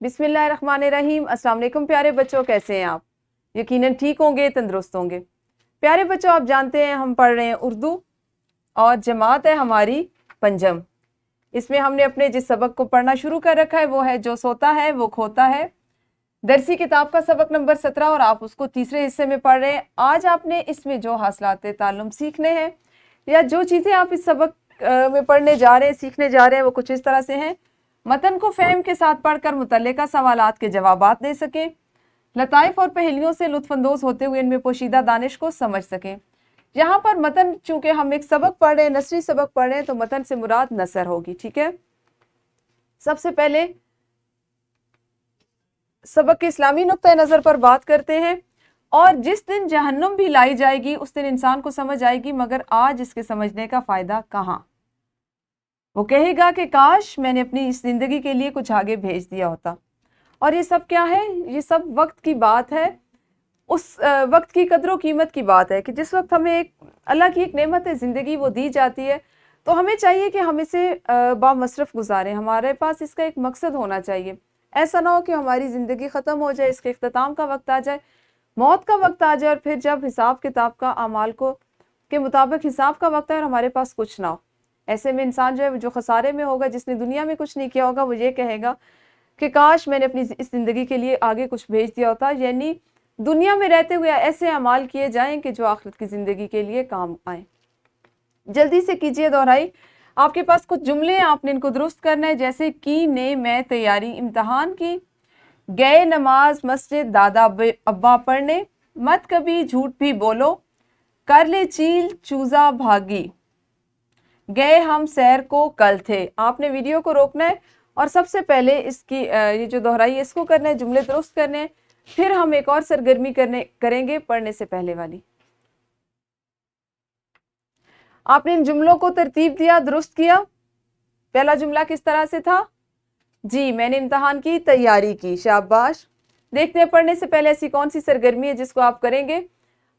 बिस्मिल्लाहिर्रहमानिर्रहीम। अस्सलाम वालेकुम प्यारे बच्चों, कैसे हैं आप? यकीनन ठीक होंगे, तंदुरुस्त होंगे। प्यारे बच्चों, आप जानते हैं हम पढ़ रहे हैं उर्दू और जमात है हमारी पंजम। इसमें हमने अपने जिस सबक को पढ़ना शुरू कर रखा है वो है जो सोता है वो खोता है। दरसी किताब का सबक नंबर 17 और आप उसको तीसरे हिस्से में पढ़ रहे हैं। आज आपने इसमें जो हासिलात ताल्लुम सीखने हैं या जो चीज़ें आप इस सबक में पढ़ने जा रहे हैं, सीखने जा रहे हैं, वो कुछ इस तरह से हैं। मतन को फ़हम के साथ पढ़कर मुतल्लिका सवालात के जवाबात दे सकें, लताइफ और पहेलियों से लुत्फ़अंदोज़ होते हुए इनमें पोशीदा दानिश को समझ सकें। यहाँ पर मतन, चूँकि हम एक सबक पढ़ रहे हैं, नसरी सबक पढ़ रहे हैं, तो मतन से मुराद नसर होगी। ठीक है, सबसे पहले सबक के इस्लामी नुक्ता नज़र पर बात करते हैं। और जिस दिन जहन्नुम भी लाई जाएगी उस दिन इंसान को समझ आएगी, मगर आज इसके समझने का फ़ायदा कहाँ। वो कहेगा कि काश मैंने अपनी इस ज़िंदगी के लिए कुछ आगे भेज दिया होता। और ये सब क्या है? ये सब वक्त की बात है। उस वक्त की कदर कीमत की बात है कि जिस वक्त हमें एक अल्लाह की एक नेमत है ज़िंदगी, वो दी जाती है, तो हमें चाहिए कि हम इसे बामसरफ़ गुजारें। हमारे पास इसका एक मकसद होना चाहिए। ऐसा ना हो कि हमारी ज़िंदगी ख़त्म हो जाए, इसके इख्तिताम का वक्त आ जाए, मौत का वक्त आ जाए, और फिर जब हिसाब किताब का अमाल को के मुताबिक हिसाब का वक्त है और हमारे पास कुछ ना हो। ऐसे में इंसान जो है जो खसारे में होगा, जिसने दुनिया में कुछ नहीं किया होगा, वो ये कहेगा कि काश मैंने अपनी इस ज़िंदगी के लिए आगे कुछ भेज दिया होता। यानी दुनिया में रहते हुए ऐसे अमाल किए जाएं कि जो आखिरत की ज़िंदगी के लिए काम आए। जल्दी से कीजिए दोहराई। आपके पास कुछ जुमले हैं, आपने इनको दुरुस्त करना है। जैसे की, ने, मैं, तैयारी, इम्तहान की, गए नमाज मस्जिद, दादा अब्बा पढ़ने, मत कभी झूठ भी बोलो, कर ले चील चूजा भागी, गए हम सैर को कल थे। आपने वीडियो को रोकना है और सबसे पहले इसकी ये जो दोहराई है इसको करना है, जुमले दुरुस्त करने हैं। फिर हम एक और सरगर्मी करेंगे पढ़ने से पहले वाली। आपने इन जुमलों को तरतीब दिया, दुरुस्त किया। पहला जुमला किस तरह से था? जी, मैंने इम्तहान की तैयारी की। शाबाश। देखते हैं पढ़ने से पहले ऐसी कौन सी सरगर्मी है जिसको आप करेंगे।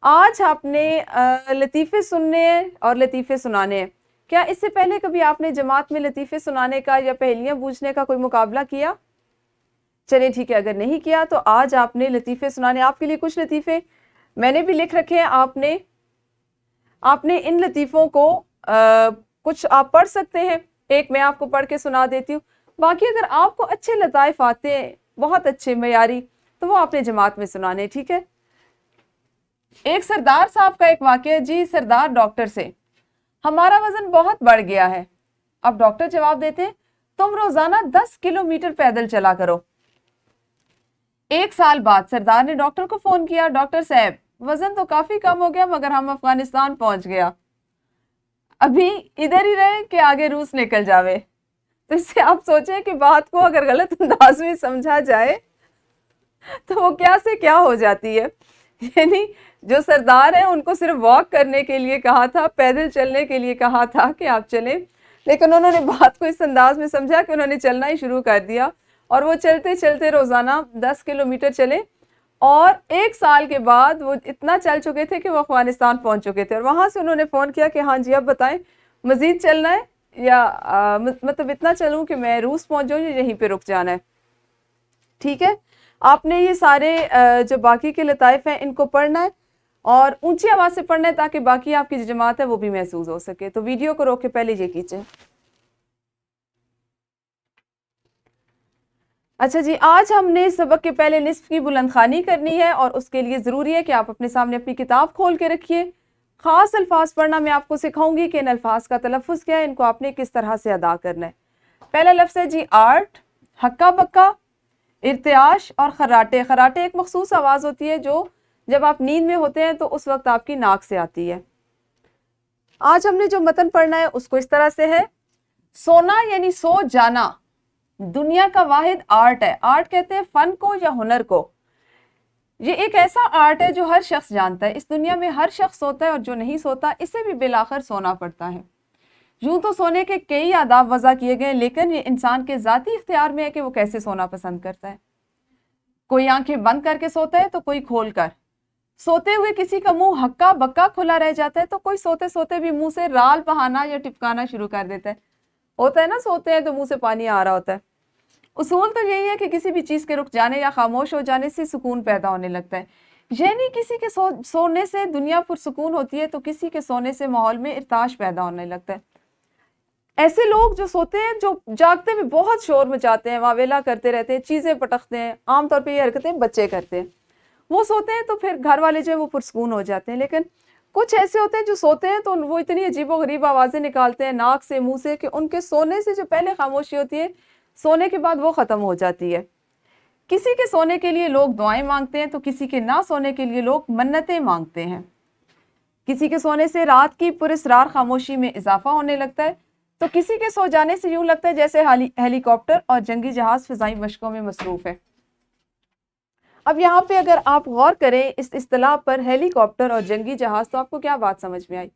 आज आपने लतीफ़े सुनने हैं और लतीफ़े सुनाने हैं। क्या इससे पहले कभी आपने जमात में लतीफ़े सुनाने का या पहेलियाँ बूझने का कोई मुकाबला किया? चलिए ठीक है, अगर नहीं किया तो आज आपने लतीफ़े सुनाने। आपके लिए कुछ लतीफ़े मैंने भी लिख रखे हैं। आपने इन लतीफ़ों को कुछ आप पढ़ सकते हैं। एक मैं आपको पढ़ के सुना देती हूँ। बाकी अगर आपको अच्छे लताइफ आते हैं, बहुत अच्छे मयारी, तो वो आपने जमात में सुनाने। ठीक है। एक सरदार साहब का एक वाक़या। जी, सरदार डॉक्टर से, हमारा वजन बहुत बढ़ गया है। अब डॉक्टर जवाब देते हैं, तुम रोजाना 10 किलोमीटर पैदल चला करो। एक साल बाद सरदार ने डॉक्टर को फोन किया, डॉक्टर साहब वजन तो काफी कम हो गया, मगर हम अफगानिस्तान पहुंच गया, अभी इधर ही रहे कि आगे रूस निकल जावे। तो इससे आप सोचें कि बात को अगर गलत अंदाज में समझा जाए तो वो क्या से क्या हो जाती है। यानी जो सरदार है उनको सिर्फ वॉक करने के लिए कहा था, पैदल चलने के लिए कहा था कि आप चलें, लेकिन उन्होंने बात को इस अंदाज में समझा कि उन्होंने चलना ही शुरू कर दिया। और वो चलते चलते रोज़ाना 10 किलोमीटर चले और एक साल के बाद वो इतना चल चुके थे कि वो अफगानिस्तान पहुंच चुके थे। और वहाँ से उन्होंने फ़ोन किया कि हाँ जी, अब बताएं मज़ीद चलना है या मतलब इतना चलूँ कि मैं रूस पहुँच जाऊँ या यहीं पर रुक जाना है। ठीक है, आपने ये सारे जो बाकी के लताइफ हैं इनको पढ़ना है और ऊंची आवाज़ से पढ़ना है ताकि बाकी आपकी जो जमात है वो भी महसूस हो सके। तो वीडियो को रोक के पहले ये कीजिए। अच्छा जी, आज हमने सबक के पहले निस्फ की बुलंदखानी करनी है और उसके लिए ज़रूरी है कि आप अपने सामने अपनी किताब खोल के रखिए। ख़ास अल्फाज पढ़ना मैं आपको सिखाऊंगी कि इन अल्फाज का तलफ़ुज़ क्या है, इनको आपने किस तरह से अदा करना है। पहला लफ्ज़ है जी आर्ट, हक्का बक्का, इर्तियाश और खर्राटे। खर्राटे एक मखसूस आवाज़ होती है जो जब आप नींद में होते हैं तो उस वक्त आपकी नाक से आती है। आज हमने जो मतन पढ़ना है उसको इस तरह से है। सोना यानी सो जाना दुनिया का वाहिद आर्ट है। आर्ट कहते हैं फन को या हुनर को। ये एक ऐसा आर्ट है जो हर शख्स जानता है। इस दुनिया में हर शख्स सोता है और जो नहीं सोता इसे भी बिलाखिर सोना पड़ता है। यूं तो सोने के कई आदाब वज़ा किए गए, लेकिन ये इंसान के ज़ाती इख्तियार में है कि वो कैसे सोना पसंद करता है। कोई आंखें बंद करके सोता है तो कोई खोल कर। सोते हुए किसी का मुंह हक्का बक्का खुला रह जाता है तो कोई सोते सोते भी मुंह से राल बहाना या टिपकाना शुरू कर देता है। होता है ना, सोते हैं तो मुंह से पानी आ रहा होता है। اصول تو یہی ہے کہ کسی بھی چیز کے رک جانے یا خاموش ہو جانے سے سکون پیدا ہونے لگتا ہے. یعنی کسی کے سونے سے دنیا پرسکون ہوتی ہے تو کسی کے سونے سے ماحول میں ارتعاش پیدا ہونے لگتا ہے. ایسے لوگ جو سوتے ہیں، جو جاگتے میں بہت شور مچاتے ہیں، واویلا کرتے رہتے ہیں، چیزیں پٹکتے ہیں، عام طور پہ یہ حرکتیں بچے کرتے ہیں. وہ سوتے ہیں تو پھر گھر والے جو ہے وہ پرسکون ہو جاتے ہیں. لیکن کچھ ایسے ہوتے ہیں جو سوتے ہیں تو وہ اتنی عجیب و غریب آوازیں نکالتے ہیں ناک سے، منہ سے، کہ ان کے سونے سے جو پہلے خاموشی ہوتی ہے سونے کے بعد وہ ختم ہو جاتی ہے. کسی کے سونے کے لیے لوگ دعائیں مانگتے ہیں تو کسی کے نہ سونے کے لیے لوگ منتیں مانگتے ہیں. کسی کے سونے سے رات کی پراسرار خاموشی میں اضافہ ہونے لگتا ہے تو کسی کے سو جانے سے یوں لگتا ہے جیسے ہیلی کاپٹر اور جنگی جہاز فضائی مشقوں میں مصروف ہے. اب یہاں پہ اگر آپ غور کریں اس اصطلاح پر، ہیلی کاپٹر اور جنگی جہاز، تو آپ کو کیا بات سمجھ میں آئی؟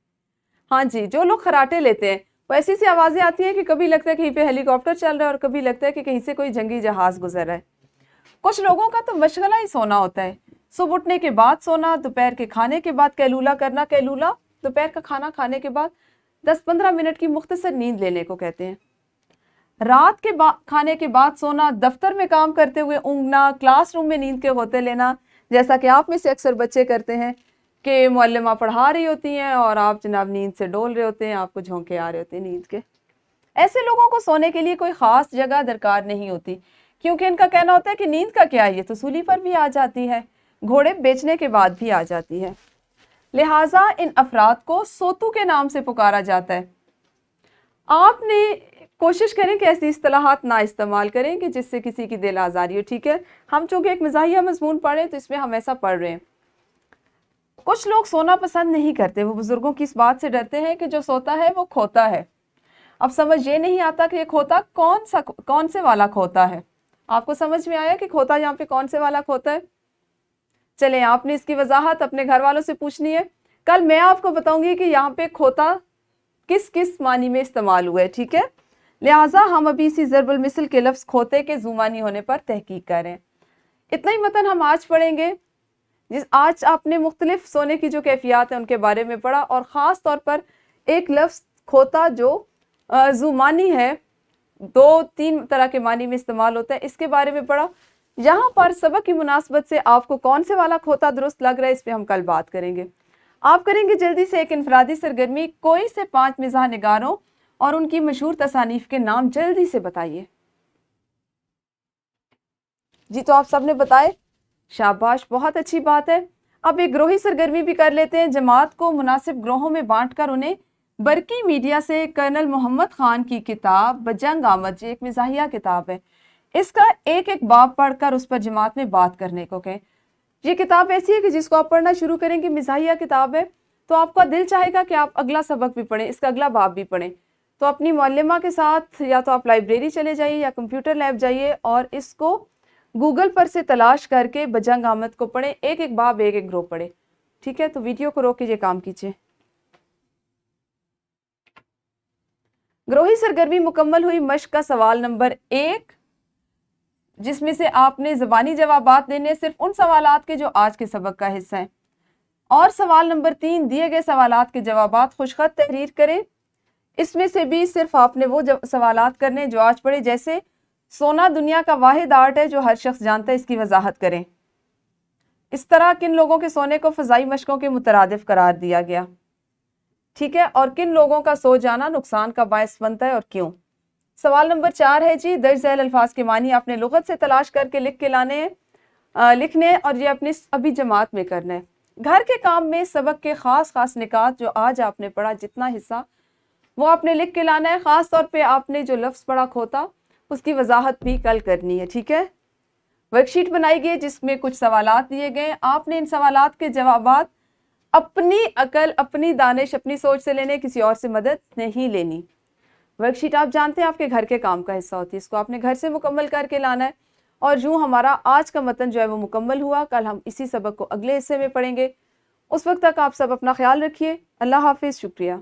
ہاں جی، جو لوگ خراٹے لیتے ہیں وہ ایسی سی آوازیں آتی ہیں کہ کبھی لگتا ہے کہیں پہ ہیلی کاپٹر چل رہا ہے اور کبھی لگتا ہے کہ کہیں سے کوئی جنگی جہاز گزر رہا ہے. کچھ لوگوں کا تو مشغلہ ہی سونا ہوتا ہے. صبح اٹھنے کے بعد سونا، دوپہر کے کھانے کے بعد قیلولہ کرنا. قیلولہ دوپہر کا کھانا کھانے کے بعد 10-15 منٹ کی مختصر نیند لینے کو کہتے ہیں. رات کے کھانے کے بعد سونا، دفتر میں کام کرتے ہوئے اونگنا، کلاس روم میں نیند کے غوطے لینا، جیسا کہ آپ میں سے اکثر بچے کرتے ہیں کہ معلمہ پڑھا رہی ہوتی ہیں اور آپ جناب نیند سے ڈول رہے ہوتے ہیں، آپ کو جھونکے آ رہے ہوتے ہیں نیند کے. ایسے لوگوں کو سونے کے لیے کوئی خاص جگہ درکار نہیں ہوتی، کیونکہ ان کا کہنا ہوتا ہے کہ نیند کا کیا، یہ تو سولی پر بھی آ جاتی ہے، گھوڑے بیچنے کے بعد بھی آ جاتی ہے. لہٰذا ان افراد کو سوتو کے نام سے پکارا جاتا ہے. آپ نے کوشش کریں کہ ایسی اصطلاحات نہ استعمال کریں کہ جس سے کسی کی دل آزاری ہو. ٹھیک ہے، ہم چونکہ ایک مزاحیہ مضمون پڑھ رہے ہیں تو اس میں ہم ایسا پڑھ رہے ہیں. کچھ لوگ سونا پسند نہیں کرتے، وہ بزرگوں کی اس بات سے ڈرتے ہیں کہ جو سوتا ہے وہ کھوتا ہے. اب سمجھ یہ نہیں آتا کہ یہ کھوتا کون سے والا کھوتا ہے. آپ کو سمجھ میں آیا کہ کھوتا یہاں پہ کون سے والا کھوتا ہے؟ چلیں، آپ نے اس کی وضاحت اپنے گھر والوں سے پوچھنی ہے. کل میں آپ کو بتاؤں گی کہ یہاں پہ کھوتا کس معنی میں استعمال ہوا ہے. ٹھیک ہے، لہٰذا ہم ابھی اسی ضرب المثل کے لفظ کھوتے کے ذو معنی ہونے پر تحقیق کر رہے ہیں. اتنا ہی متن ہم آج پڑھیں گے. آج آپ نے مختلف سونے کی جو کیفیات ہیں ان کے بارے میں پڑھا، اور خاص طور پر ایک لفظ کھوتا جو ذو معنی ہے، 2-3 طرح کے معنی میں استعمال ہوتا ہے، اس کے بارے میں پڑھا. یہاں پر سبق کی مناسبت سے آپ کو کون سے والا کھوتا درست لگ رہا ہے اس پہ ہم کل بات کریں گے. آپ کریں گے جلدی سے ایک انفرادی سرگرمی، کوئی سے 5 مزاح نگاروں اور ان کی مشہور تصانیف کے نام جلدی سے بتائیے. جی تو آپ سب نے بتائے، شاباش، بہت اچھی بات ہے. اب ایک گروہی سرگرمی بھی کر لیتے ہیں. جماعت کو مناسب گروہوں میں بانٹ کر انہیں برقی میڈیا سے کرنل محمد خان کی کتاب بجنگ آمد، یہ ایک مزاحیہ کتاب ہے، اس کا ایک باب پڑھ کر اس پر جماعت میں بات کرنے کو کہیں. یہ کتاب ایسی ہے کہ جس کو آپ پڑھنا شروع کریں گے، مزاحیہ کتاب ہے، تو آپ کا دل چاہے گا کہ آپ اگلا سبق بھی پڑھیں، اس کا اگلا باب بھی پڑھیں. تو اپنی معلمہ کے ساتھ یا تو آپ لائبریری چلے جائیے یا کمپیوٹر لیب جائیے اور اس کو گوگل پر سے تلاش کر کے بجنگ آمد کو پڑھیں. ایک باب ایک گروہ پڑھیں. ٹھیک ہے، تو ویڈیو کو روک کے یہ کام کیجیے. گروہی سرگرمی مکمل ہوئی. مشق کا سوال نمبر 1، جس میں سے آپ نے زبانی جوابات دینے صرف ان سوالات کے جو آج کے سبق کا حصہ ہیں، اور سوال نمبر 3، دیے گئے سوالات کے جوابات خوش خط تحریر کریں. اس میں سے بھی صرف آپ نے وہ سوالات کرنے جو آج پڑھے، جیسے سونا دنیا کا واحد آرٹ ہے جو ہر شخص جانتا ہے، اس کی وضاحت کریں. اس طرح کن لوگوں کے سونے کو فضائی مشقوں کے مترادف قرار دیا گیا. ٹھیک ہے، اور کن لوگوں کا سو جانا نقصان کا باعث بنتا ہے اور کیوں. سوال نمبر 4 ہے جی، درج ذیل الفاظ کے معنی آپ نے لغت سے تلاش کر کے لکھنے اور یہ اپنی ابھی جماعت میں کرنا ہے. گھر کے کام میں سبق کے خاص نکات جو آج آپ نے پڑھا، جتنا حصہ وہ آپ نے لکھ کے لانا ہے. خاص طور پہ آپ نے جو لفظ پڑھا کھوتا، اس کی وضاحت بھی کل کرنی ہے. ٹھیک ہے، ورک شیٹ بنائی گئی جس میں کچھ سوالات دیے گئے. آپ نے ان سوالات کے جوابات اپنی عقل، اپنی دانش، اپنی سوچ سے لینے، کسی اور سے مدد نہیں لینی. ورک شیٹ آپ جانتے ہیں آپ کے گھر کے کام کا حصہ ہوتی ہے، اس کو آپ نے گھر سے مکمل کر کے لانا ہے. اور یوں ہمارا آج کا متن جو ہے وہ مکمل ہوا. کل ہم اسی سبق کو اگلے حصے میں پڑھیں گے. اس وقت تک آپ سب اپنا خیال رکھیے. اللہ حافظ. شکریہ.